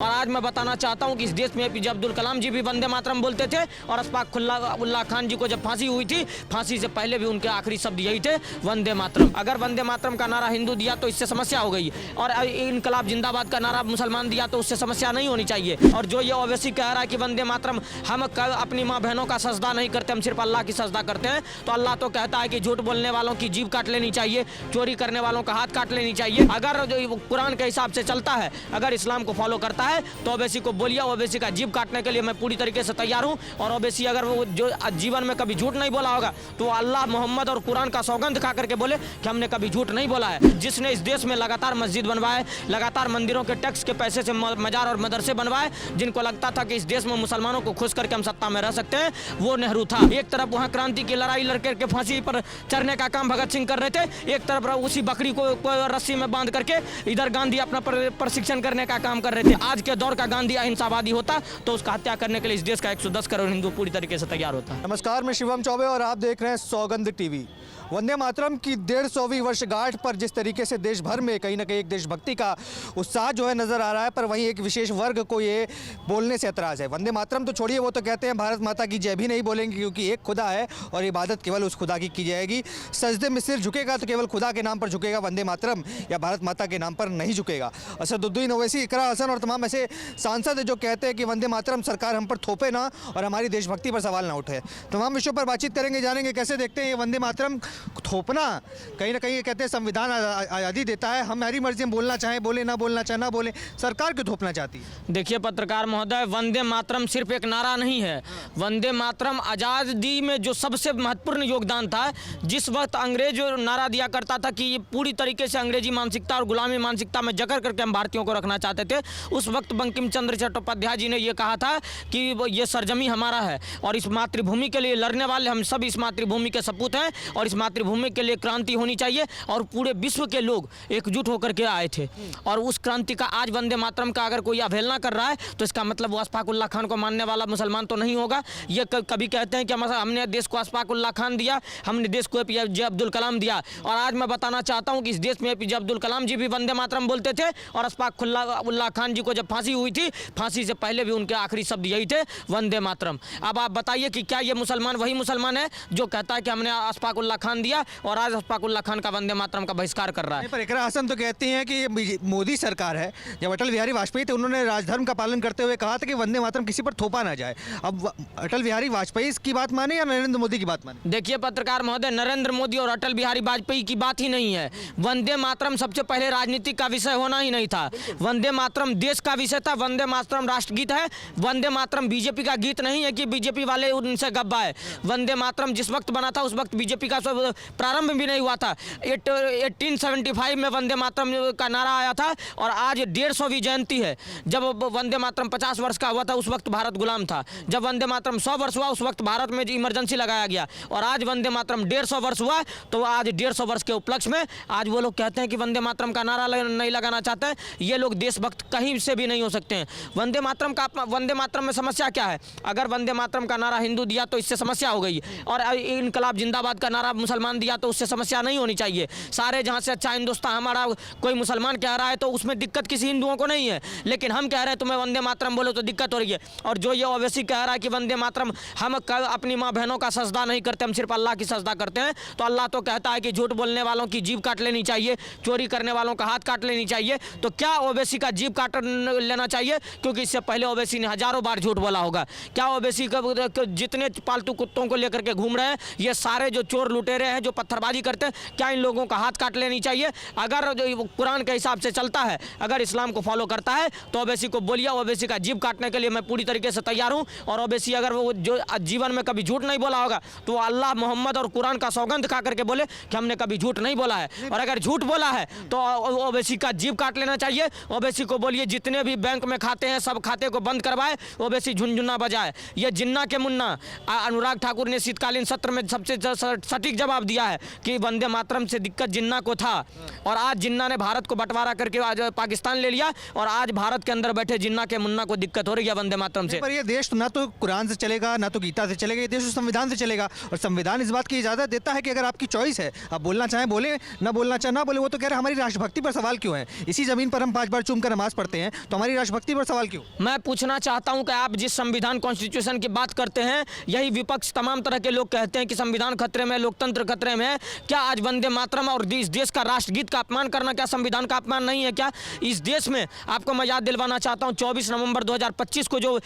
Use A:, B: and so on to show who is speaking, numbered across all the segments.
A: और आज मैं बताना चाहता हूं कि इस देश में एपीजे अब्दुल कलाम जी भी वंदे मातरम बोलते थे और अशफाक उल्लाह खान जी को जब फांसी हुई थी, फांसी से पहले भी उनके आखिरी शब्द यही थे, वंदे मातरम। अगर वंदे मातरम का नारा हिंदू दिया तो इससे समस्या हो गई, और इनकलाब जिंदाबाद का नारा मुसलमान दिया तो उससे समस्या नहीं होनी चाहिए। और जो ये ओवैसी कह रहा है कि वंदे मातरम हम अपनी माँ बहनों का सजदा नहीं करते, हम सिर्फ अल्लाह की सजदा करते हैं, तो अल्लाह तो कहता है कि झूठ बोलने वालों की जीभ काट लेनी चाहिए, चोरी करने वालों का हाथ काट लेनी चाहिए। अगर कुरान के हिसाब से चलता है, अगर इस्लाम को फॉलो करता है, तो ओवैसी को बोलिए, ओवैसी का जीभ काटने के लिए मैं पूरी तरीके से तैयार हूं। और ओवैसी अगर वो जो जीवन में कभी झूठ नहीं बोला होगा, तो अल्लाह, मोहम्मद और कुरान का सौगंध खा करके बोले कि हमने कभी झूठ नहीं बोला है। जिसने इस देश में लगातार मस्जिद बनवाए, लगातार मंदिरों के टैक्स के पैसे से मजार और मदरसे बनवाए, जिनको लगता था कि इस देश में मुसलमानों को खुश करके हम सत्ता में रह सकते हैं, वो नेहरू था। एक तरफ वहाँ क्रांति की लड़ाई लड़के फांसी पर चढ़ने का काम भगत सिंह कर रहे थे, एक तरफ उसी बकरी को रस्सी में बांध करके इधर गांधी अपना प्रशिक्षण करने का काम कर रहे थे। आज के दौर का गांधी अहिंसावादी होता तो उसका हत्या करने के लिए इस देश का 110 करोड़ हिंदू पूरी तरीके से तैयार होता।
B: नमस्कार, मैं शिवम चौबे और आप देख रहे हैं सौगंध टीवी। वंदे मातरम की 150वीं वर्षगांठ पर जिस तरीके से देश भर में कहीं ना कहीं एक देशभक्ति का उत्साह जो है नज़र आ रहा है, पर वहीं एक विशेष वर्ग को ये बोलने से एतराज़ है। वंदे मातरम तो छोड़िए, वो तो कहते हैं भारत माता की जय भी नहीं बोलेंगे, क्योंकि एक खुदा है और इबादत केवल उस खुदा की जाएगी। सजदे में सिर झुकेगा तो केवल खुदा के नाम पर झुकेगा, वंदे मातरम या भारत माता के नाम पर नहीं झुकेगा। असदुद्दीन ओवैसी, इकरा हसन और तमाम ऐसे सांसद जो कहते हैं कि वंदे मातरम सरकार हम पर थोपे ना और हमारी देशभक्ति पर सवाल ना उठे। तमाम विषयों पर बातचीत करेंगे, जानेंगे कैसे देखते हैं ये वंदे मातरम थोपना। कहीं ना कहीं ये कहते हैं संविधान आज़ादी देता है, हम हमारी मर्जी में बोलना चाहें बोले, ना बोलना चाहे ना बोले, सरकार क्यों थोपना चाहती है?
A: देखिए पत्रकार महोदय, वंदे मातरम सिर्फ एक नारा नहीं है। वंदे मातरम आज़ादी में जो सबसे महत्वपूर्ण योगदान था, जिस वक्त अंग्रेज नारा दिया करता था कि ये पूरी तरीके से अंग्रेजी मानसिकता और गुलामी मानसिकता में जकड़ करके हम भारतीयों को रखना चाहते थे, उस वक्त बंकिम चंद्र चट्टोपाध्याय जी ने ये कहा था कि ये सरजमी हमारा है और इस मातृभूमि के लिए लड़ने वाले हम सब इस मातृभूमि के सपूत हैं, और इस मातृभूमि के लिए क्रांति होनी चाहिए। और पूरे विश्व के लोग एकजुट होकर के आए थे, और उस क्रांति का आज वंदे मातरम का अगर कोई अवहेलना कर रहा है, तो इसका मतलब वो अशफाक उल्लाह खान को मानने वाला मुसलमान तो नहीं होगा। ये कभी कहते हैं कि हमने देश को अशफाक उल्लाह खान दिया, हमने देश को एपीजे अब्दुल कलाम दिया। और आज मैं बताना चाहता हूँ कि इस देश में एपीजे अब्दुल कलाम जी भी वंदे मातरम बोलते थे, और अशफाक उल्लाह खान जी को जब फांसी हुई थी, फांसी से पहले भी उनके आखिरी शब्द यही थे, वंदे मातरम। अब आप बताइए कि क्या ये मुसलमान वही मुसलमान है जो कहता है कि हमने अशफाक उल्लाह खान दिया और आज अशफाक उल्लाह खान का वंदे मातरम का बहिष्कार कर रहा है?
B: पर इकरा हसन तो कहती हैं कि मोदी सरकार है, जब अटल बिहारी वाजपेयी थे उन्होंने राजधर्म का पालन करते हुए कहा था कि वंदे मातरम किसी पर थोपा ना जाए। अब अटल बिहारी वाजपेयी की बात माने या नरेंद्र मोदी की बात माने?
A: देखिए पत्रकार महोदय, नरेंद्र मोदी और अटल बिहारी वाजपेयी की बात ही नहीं है। वंदे मातरम सबसे पहले राजनीतिक का विषय होना ही नहीं था। वंदे मातरम देश का विषय था। वंदे मातरम राष्ट्रगीत है। वंदे मातरम बीजेपी का गीत नहीं है कि बीजेपी वाले उनसे गब्बा है। वंदे मातरम जिस वक्त बना था उस वक्त बीजेपी का प्रारंभ भी नहीं हुआ था। 1875 में वंदे मातरम का नारा आया था, और आज 150वीं जयंती है। जब वंदे मातरम 50 वर्ष का हुआ था उस वक्त भारत गुलाम था। जब वंदे मातरम 100 वर्ष हुआ उस वक्त भारत में इमरजेंसी लगाया गया, और आज वंदे मातरम 150 वर्ष हुआ, तो आज 150 वर्ष के उपलक्ष्य में आज वो लोग कहते हैं कि वंदे मातरम का नारा नहीं लगाना चाहते हैं। ये लोग देशभक्त कहीं से भी नहीं हो सकते हैं। वंदे मातरम में समस्या क्या है? अगर वंदे मातरम का नारा हिंदू दिया तो इससे समस्या हो गई, और इनकलाब जिंदाबाद का नारा मुसलमान दिया तो उससे समस्या नहीं होनी चाहिए। सारे जहां से अच्छा हिंदुस्तान हमारा कोई मुसलमान कह रहा है तो उसमें दिक्कत किसी हिंदुओं को नहीं है, लेकिन हम कह रहे हैं तुम्हें वंदे मातरम बोलो तो दिक्कत हो रही है। और जो ये ओवैसी कह रहा है कि वंदे मातरम हम अपनी माँ बहनों का सजदा नहीं करते, हम सिर्फ अल्लाह की सजदा करते हैं, तो अल्लाह तो कहता है कि झूठ बोलने वालों की जीभ काट लेनी चाहिए, चोरी करने वालों का हाथ काट लेनी चाहिए। तो क्या ओवैसी का जीभ काट लेना चाहिए? क्योंकि इससे पहले ओवैसी ने हजारों बार झूठ बोला होगा। क्या ओवैसी जितने पालतू कुत्तों को लेकर के घूम रहे हैं, ये सारे जो चोर लुटेरे हैं जो पत्थरबाजी करते हैं, क्या इन लोगों का हाथ काट लेनी चाहिए? अगर कुरान के हिसाब से चलता है, अगर इस्लाम को फॉलो करता है, तो ओवैसी को बोलिए, ओवैसी का जीभ काटने के लिए मैं पूरी तरीके से तैयार हूं। और ओवैसी अगर वो जो जीवन में कभी झूठ नहीं बोला होगा, तो अल्लाह, मोहम्मद और कुरान का सौगंध खा करके बोले कि हमने कभी झूठ नहीं बोला है। और अगर झूठ बोला है तो ओवैसी का जीभ काट लेना चाहिए। ओवैसी को बोलिए जितने भी बैंक में खाते हैं सब खाते को बंद करवाए, ओवैसी झुनझुना बजाए। ये जिन्ना के मुन्ना अनुराग ठाकुर ने शीतकालीन सत्र में सबसे सटीक जवाब दिया है कि वंदे मातरम से दिक्कत जिन्ना को था, और आज जिन्ना ने भारत को बंटवारा करके आज पाकिस्तान ले लिया, और आज भारत के अंदर बैठे जिन्ना के मुन्ना को दिक्कत हो रही है वंदे मातरम से।
B: पर ये देश ना तो कुरान से चलेगा, ना तो गीता से चलेगा, ये देश तो संविधान से चलेगा। और संविधान इस बात की इजाज़त देता है कि अगर आपकी चॉइस है, आप बोलना चाहें बोले, ना बोलना चाहे ना बोले। वो तो कह रहे हैं हमारी राष्ट्रभक्ति पर सवाल क्यों है? इसी ज़मीन पर हम 5 बार चूम कर नमाज पढ़ते हैं, तो हमारी राष्ट्रभक्ति पर सवाल क्यों?
A: मैं पूछना चाहता हूं कि आप जिस संविधान कॉन्स्टिट्यूशन की बात करते हैं, यही विपक्ष तमाम तरह के लोग कहते हैं कि संविधान खतरे में, लोकतंत्र खतरे में है। क्या आज वंदे मातरम और इस देश का राष्ट्रगीत का अपमान करना क्या संविधान का अपमान नहीं है क्या? इस देश में आपको मैं याद दिलवाना चाहता हूं, 24 नवंबर 2025 को जो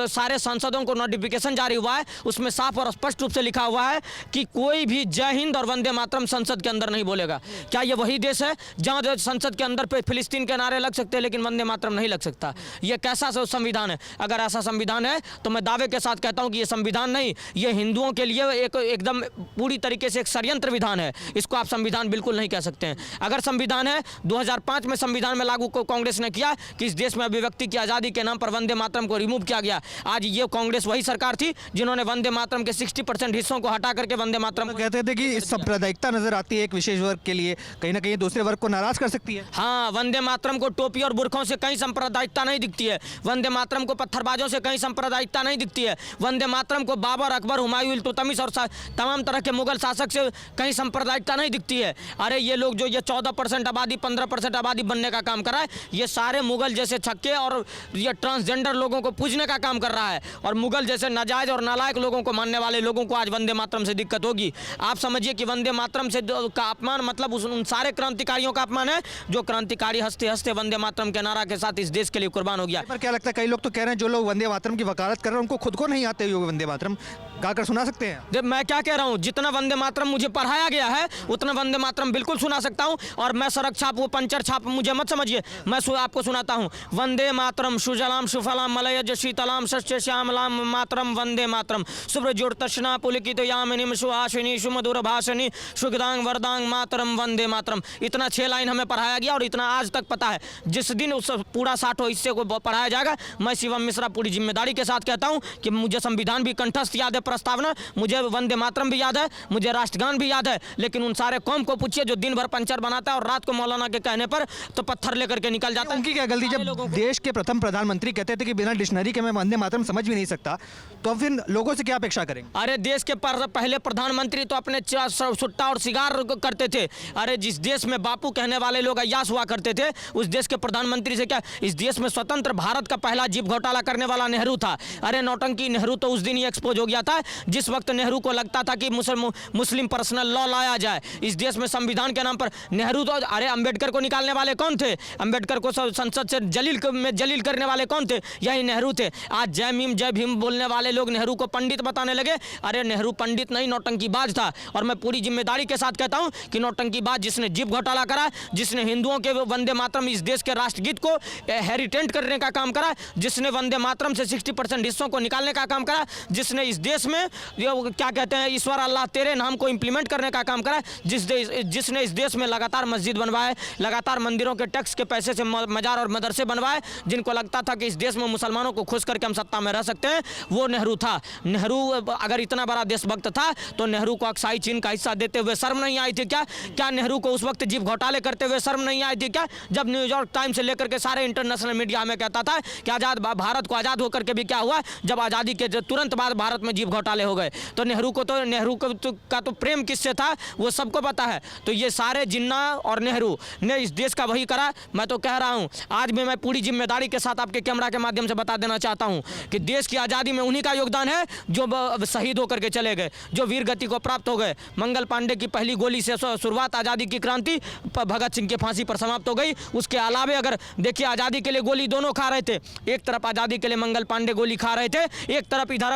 A: सारे सांसदों को नोटिफिकेशन जारी हुआ है, उसमें साफ और स्पष्ट रूप से लिखा हुआ है कि कोई भी जय हिंद और वंदे मातरम संसद के अंदर नहीं बोलेगा। क्या ये वही देश है जहां संसद के अंदर पे फिलिस्तीन के नारे लग सकते हैं लेकिन वंदे मातरम नहीं लग सकता? ये कैसा संविधान है? अगर ऐसा संविधान है तो मैं दावे के साथ कहता हूं कि ये संविधान नहीं, ये हिंदुओं के लिए एकदम पूरी तरीके से एक षड्यंत्र विधान है। इसको आप संविधान बिल्कुल नहीं कह सकते हैं। अगर संविधान है, 2005 में संविधान में लागू कांग्रेस ने किया कि इस देश में अभिव्यक्ति की आजादी के नाम पर वंदे मातरम को रिमूव किया गया। आज ये कांग्रेस वही सरकार थी जिन्होंने वंदे मातरम के 60% हिस्सों को हटा करके वंदे मातरम
B: कहते थे कि सांप्रदायिकता नजर आती है एक विशेष वर्ग के लिए, कहीं ना कहीं दूसरे वर्ग को नाराज कर सकती है।
A: हाँ, वंदे मातरम को टोपी और बुरखों से कहीं सांप्रदायिकता नहीं दिखती है। वंदे मातरम को पत्थरबाजों से कहीं सांप्रदायिकता नहीं दिखती है। वंदे मातरम को बाबर, अकबर, हुमायूं, इल्तुतमिश और तमाम तरह के मुगल शासक से कहीं सांप्रदायिकता नहीं दिखती है। अरे ये लोग जो ये 14% आबादी, 15% आबादी बनने का काम कर रहा है, ये सारे मुगल जैसे छक्के और ये ट्रांसजेंडर लोगों को पूजने का काम कर रहा है। और मुगल जैसे नाजायज और नालायक लोगों को मानने वाले लोगों को आज वंदे मातरम से दिक्कत होगी। आप समझिए कि वंदे मातरम से का अपमान मतलब उन सारे क्रांतिकारियों का अपमान है जो क्रांतिकारी हंसते हंसते वंदे मातरम के नारा के साथ इस देश के लिए कुर्बान हो गया।
B: पर क्या लगता है, कई लोग तो कह रहे हैं जो लोग वंदे मातरम की वकालत कर रहे हैं उनको खुद को नहीं आते हुए वंदे मातरम गाकर सुना सकते हैं।
A: जब मैं क्या कह रहा हूँ, जितना वंदे मातरम मुझे पढ़ाया गया है उतना वंदे मातरम बिल्कुल सुना सकता हूँ। और मैं सड़क छाप, वो पंचर छाप मुझे मत समझिए, मैं आपको सुनाता हूँ। वंदे मातरम सुजलाम सुफलाम मलयज शीतलाम सस्य श्यामलाम मातरम वंदे मातरम सुब्रजोत्तष्णा पुलकित यामिनीम सुहासिनी सुमधुर भाषिणी सुखदांग वरदांग मातरम वंदे मातरम। इतना 6 लाइन हमें पढ़ाया गया और इतना आज तक पता है। जिस दिन उस पूरा 60 हिस्से को पढ़ाया जाएगा, मैं शिवम मिश्रा पूरी जिम्मेदारी के साथ कहता हूँ कि मुझे संविधान भी कंठस्थ याद है, प्रस्तावना, मुझे वंदे मातरम भी याद है, मुझे राष्ट्रगान भी याद है। लेकिन उन सारे कौम को पूछिए जो दिन भर पंचर बनाता है और रात को मौलाना के कहने पर तो पत्थर लेकर के निकल जाता है।
B: उनकी क्या गलती? जब देश के प्रथम प्रधानमंत्री कहते थे कि बिना डिक्शनरी के मैं वंदे मातरम समझ भी नहीं सकता, तो अब फिर लोगों से क्या अपेक्षा करेंगे?
A: अरे देश के पहले प्रधानमंत्री तो अपने सुट्टा और सिगार करते थे। अरे जिस देश में बापू कहने वाले लोग अय्याश हुआ करते थे, उस देश के प्रधानमंत्री से क्या? इस देश में स्वतंत्र भारत का पहला जीप घोटाला करने वाला नेहरू था। अरे नौटंकी नेहरू तो उस दिन ही एक्सपोज हो गया था जिस वक्त नेहरू को लगता था कि मुस्लिम पर्सनल लॉ लाया जाए इस देश में संविधान के नाम पर। नेहरू तो, अरे अंबेडकर को निकालने वाले कौन थे? अंबेडकर को संसद से जलील करने वाले कौन थे? यही नेहरू थे। आज जय भीम बोलने वाले लोग नेहरू को पंडित बताने लगे। अरे नेहरू पंडित नहीं, नौटंकीबाज था। और मैं पूरी जिम्मेदारी के साथ कहता हूं कि नौटंकीबाज जिसने जीप घोटाला करा, जिसने हिंदुओं के वंदे मातरम इस देश के राष्ट्रगीत को हेरिटेंट करने का काम करा, जिसने वंदे मातरम से 60% हिस्सों को निकालने का काम करा, जिसने इस देश में क्या कहते हैं ईश्वर अल्लाह तेरे नाम को इंप्लीमेंट करने का काम करा, जिसने इस देश में लगातार मस्जिद बनवाए, लगातार मंदिरों के टैक्स के पैसे से मजार और मदरसे बनवाए, जिनको लगता था कि इस देश में मुसलमानों को खुश करके हम सत्ता में रह सकते हैं, वो नेहरू था। नेहरू अगर इतना बड़ा देशभक्त था तो नेहरू को अक्साई चीन का हिस्सा देते हुए शर्म नहीं आई थी क्या? क्या नेहरू को उस वक्त जीप घोटाले करते हुए शर्म नहीं आई थी क्या? जब न्यूयॉर्क टाइम्स से लेकर के सारे इंटरनेशनल मीडिया हमें कहता था कि आजाद भारत को आज़ाद होकर के भी क्या हुआ, जब आज़ादी के तुरंत बाद भारत में जीप घोटाले हो गए। तो नेहरू का तो प्रेम किससे था वो सबको पता है। तो ये सारे जिन्ना और नेहरू ने इस देश का वही करा। मैं तो कह रहा हूँ, आज भी मैं पूरी जिम्मेदारी के साथ आपके कैमरा के माध्यम से बता देना चाहता हूँ कि देश की आज़ादी में उन्हीं का योगदान है जो शहीद होकर के चले गए, जो वीर गति को प्राप्त हो गए। मंगल पांडे की पहली गोली से शुरुआत आज़ादी की क्रांति भगत सिंह की फांसी पर समाप्त हो गई। उसके अलावे अगर देखिए, आज़ादी के लिए गोली दोनों खा रहे थे। एक तरफ आज़ादी के लिए मंगल पांडे गोली खा रहे थे, एक तरफ इधर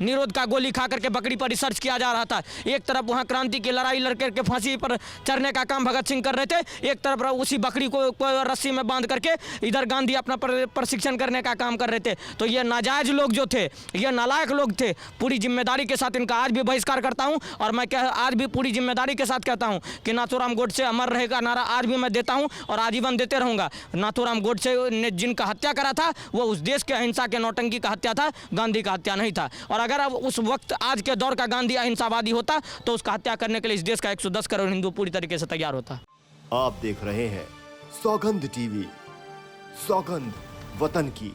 A: निरोध का गोली खा करके बकरी पर रिसर्च किया जा रहा था। एक तरफ वहाँ क्रांति की लड़ाई लड़ करके फांसी पर चढ़ने का काम भगत सिंह कर रहे थे, एक तरफ उसी बकरी को रस्सी में बांध करके इधर गांधी अपना प्रशिक्षण करने का काम कर रहे थे। तो ये नाजायज लोग जो थे, ये नालायक लोग थे। पूरी जिम्मेदारी के साथ इनका आज भी बहिष्कार करता हूँ और मैं आज भी पूरी जिम्मेदारी के साथ कहता हूँ कि नाथूराम गोडसे अमर रहेगा नारा आज भी मैं देता हूँ और आजीवन देते रहूँगा। नाथूराम गोडसे ने जिनका हत्या करा था वो उस देश के अहिंसा के नौटंकी का हत्या था, गांधी का हत्या नहीं था। और अगर उस वक्त आज के दौर का गांधी अहिंसावादी होता तो उसका हत्या करने के लिए इस देश का 110 करोड़ हिंदू पूरी तरीके से तैयार होता।
C: आप देख रहे हैं सौगंध टीवी, सौगंध वतन की।